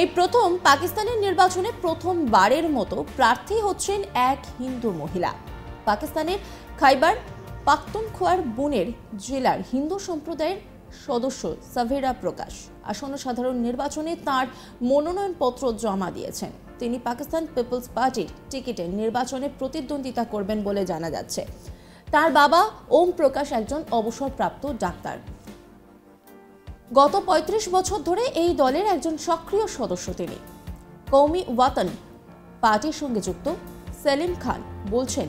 এই প্রথম পাকিস্তানের নির্বাচনে প্রথমবারের মতো প্রার্থী হচ্ছেন এক হিন্দু মহিলা। পাকিস্তানের খাইবার পাখতুনখোয়ার বুনের জেলার হিন্দু সম্প্রদায়ের সদস্য সাভেরা প্রকাশ আসন্ন সাধারণ নির্বাচনে তার মনোনয়নপত্র জমা দিয়েছেন। তিনি পাকিস্তান পিপলস পার্টির টিকিটে নির্বাচনে প্রতিদ্বন্দ্বিতা করবেন বলে জানা যাচ্ছে। তার বাবা ওম প্রকাশ একজন অবসরপ্রাপ্ত ডাক্তার। গত ৩৫ বছর ধরে এই দলের একজন সক্রিয় সদস্য তিনি। কওমি ওয়াতন পার্টির সঙ্গে যুক্ত সেলিম খান বলছেন,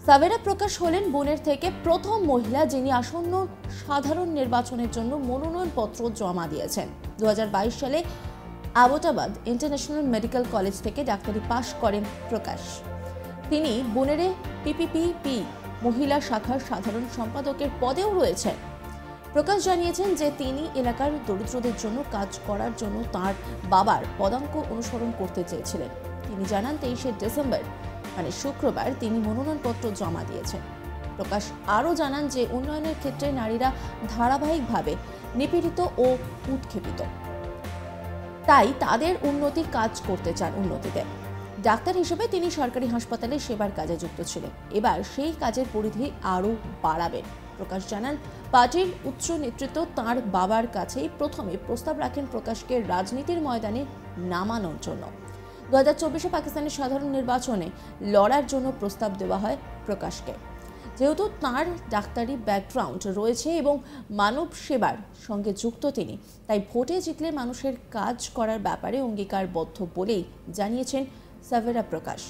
সাভেরা প্রকাশ হলেন বুনের থেকে প্রথম মহিলা যিনি আসন্ন সাধারণ নির্বাচনের জন্য মনোনয়নপত্র জমা দিয়েছেন। ২০২২ সালে আবোটাবাদ ইন্টারন্যাশনাল মেডিকেল কলেজ থেকে ডাক্তারি পাশ করেন প্রকাশ। তিনি বুনেরে পিপিপি মহিলা শাখার সাধারণ সম্পাদকের পদেও রয়েছেন। প্রকাশ জানিয়েছেন যে তিনি এলাকার দরিদ্রদের জন্য কাজ করার জন্য তার বাবার পদাঙ্ক অনুসরণ করতে চেয়েছিলেন। তিনি জানান ২৩শে ডিসেম্বর মানে শুক্রবার তিনি মনোনয়নপত্র জমা দিয়েছেন। প্রকাশ আরও জানান যে উন্নয়নের ক্ষেত্রে নারীরা ধারাবাহিকভাবে নিপীড়িত ও উৎক্ষেপিত, তাই তাদের উন্নতির কাজ করতে চান। উন্নতিতে ডাক্তার হিসেবে তিনি সরকারি হাসপাতালে সেবার কাজে যুক্ত ছিলেন। এবার সেই কাজের পরিধি আরও বাড়াবেন। প্রকাশ জানান, পার্টির উচ্চ নেতৃত্ব তাঁর বাবার কাছেই প্রথমে প্রস্তাব রাখেন প্রকাশকে রাজনীতির ময়দানে নামানোর জন্য। ২০২৪ পাকিস্তানের সাধারণ নির্বাচনে লড়ার জন্য প্রস্তাব দেওয়া হয় প্রকাশকে। যেহেতু তাঁর ডাক্তারি ব্যাকগ্রাউন্ড রয়েছে এবং মানব সেবার সঙ্গে যুক্ত তিনি, তাই ভোটে জিতলে মানুষের কাজ করার ব্যাপারে অঙ্গীকারবদ্ধ বলেই জানিয়েছেন সাভেরা প্রকাশ।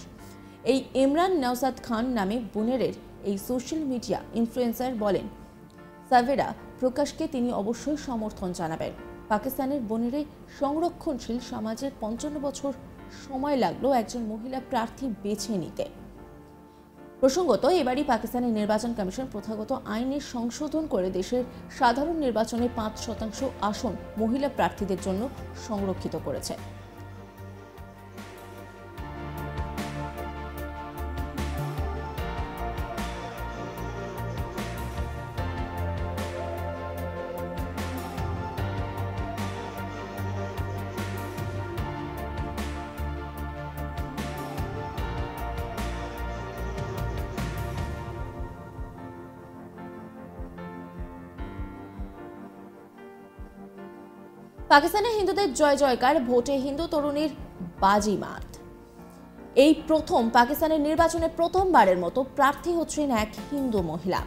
এই ইমরান নওসাদ খান নামে বুনেরের এই সোশ্যাল মিডিয়া ইনফ্লুয়েন্সার বলেন, সাভেরা প্রকাশকে তিনি অবশ্যই সমর্থন জানাবেন। পাকিস্তানের বুনেরে সংরক্ষণশীল সমাজের ৫৫ বছর সময় লাগলো একজন মহিলা প্রার্থী বেছে নিতে। প্রসঙ্গত, এবারই পাকিস্তানের নির্বাচন কমিশন প্রথাগত আইনের সংশোধন করে দেশের সাধারণ নির্বাচনে ৫% আসন মহিলা প্রার্থীদের জন্য সংরক্ষিত করেছে। পাকিস্তানে হিন্দুদের জয় জয়কার, ভোটে হিন্দু তরুণীর বাজিমাত। এই প্রথম পাকিস্তানের নির্বাচনে প্রথমবারের মতো প্রার্থী হচ্ছেন এক হিন্দু মহিলা।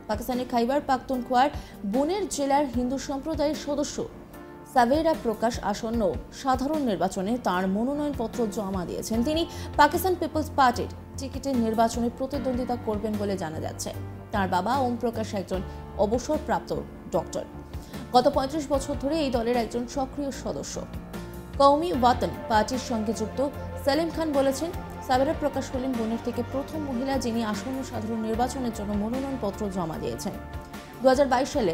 পাকিস্তানের খাইবার পাখতুনখোয়ার বুনের জেলার হিন্দু সম্প্রদায়ের সদস্য সাভেরা প্রকাশ আসন্ন সাধারণ নির্বাচনে তার মনোনয়নপত্র জমা দিয়েছেন। তিনি পাকিস্তান পিপলস পার্টির টিকিটে নির্বাচনে প্রতিদ্বন্দ্বিতা করবেন বলে জানা যাচ্ছে। তার বাবা ওম প্রকাশ একজন অবসরপ্রাপ্ত ডক্টর। গত ৩৫ বছর ধরে এই দলের একজন সক্রিয় সদস্য। কওমি ওয়াতন পার্টির সঙ্গে যুক্ত সেলিম খান বলেছেন, সাভেরা প্রকাশ হলেন বুনের থেকে প্রথম মহিলা যিনি আসন্ন সাধারণ নির্বাচনের জন্য মনোনয়নপত্র জমা দিয়েছেন। ২০২২ সালে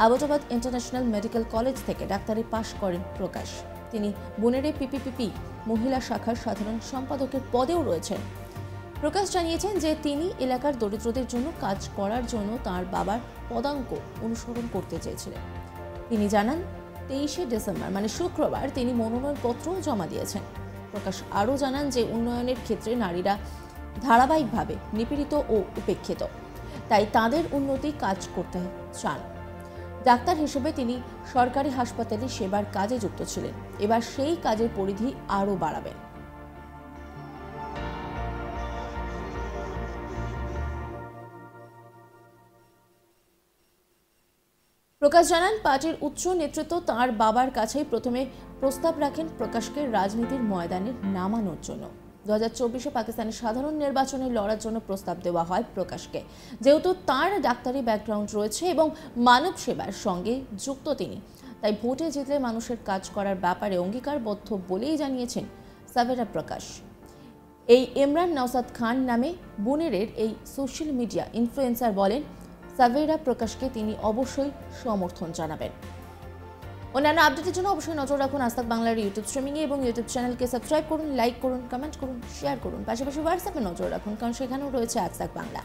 আবোটাবাদ ইন্টারন্যাশনাল মেডিকেল কলেজ থেকে ডাক্তারি পাশ করেন প্রকাশ। তিনি বুনেরে পিপিপি মহিলা শাখার সাধারণ সম্পাদকের পদেও রয়েছেন। প্রকাশ জানিয়েছেন যে তিনি এলাকার দরিদ্রদের জন্য কাজ করার জন্য তার বাবার পদাঙ্ক অনুসরণ করতে চেয়েছিলেন। তিনি জানান ২৩শে ডিসেম্বর মানে শুক্রবার তিনি মনোনয়নপত্র জমা দিয়েছেন। প্রকাশ আরও জানান যে উন্নয়নের ক্ষেত্রে নারীরা ধারাবাহিকভাবে নিপীড়িত ও উপেক্ষিত, তাই তাদের উন্নতি কাজ করতে চান। ডাক্তার হিসেবে তিনি সরকারি হাসপাতালে সেবার কাজে যুক্ত ছিলেন। এবার সেই কাজের পরিধি আরও বাড়াবেন। প্রকাশ জানান, পার্টির উচ্চ নেতৃত্ব তাঁর বাবার কাছেই প্রথমে প্রস্তাব রাখেন প্রকাশকে রাজনীতির ময়দানে নামানোর জন্য। ২০২৪ পাকিস্তানের সাধারণ নির্বাচনে লড়ার জন্য প্রস্তাব দেওয়া হয় প্রকাশকে। যেহেতু তাঁর ডাক্তারি ব্যাকগ্রাউন্ড রয়েছে এবং মানব সেবার সঙ্গে যুক্ত তিনি, তাই ভোটে জিতলে মানুষের কাজ করার ব্যাপারে অঙ্গীকারবদ্ধ বলেই জানিয়েছেন সাভেরা প্রকাশ। এই ইমরান নওসাদ খান নামে বুনেরের এই সোশ্যাল মিডিয়া ইনফ্লুয়েন্সার বলেন, সাভেরা প্রকাশকে তিনি অবশ্যই সমর্থন জানাবেন। অন্যান্য আপডেটের জন্য অবশ্যই নজর রাখুন আজ তাক বাংলার ইউটিউব স্ট্রিমিংয়ে এবং ইউটিউব চ্যানেলকে সাবস্ক্রাইব করুন, লাইক করুন, কমেন্ট করুন, শেয়ার করুন। পাশাপাশি হোয়াটসঅ্যাপে নজর রাখুন, কারণ সেখানেও রয়েছে আজ তাক বাংলা।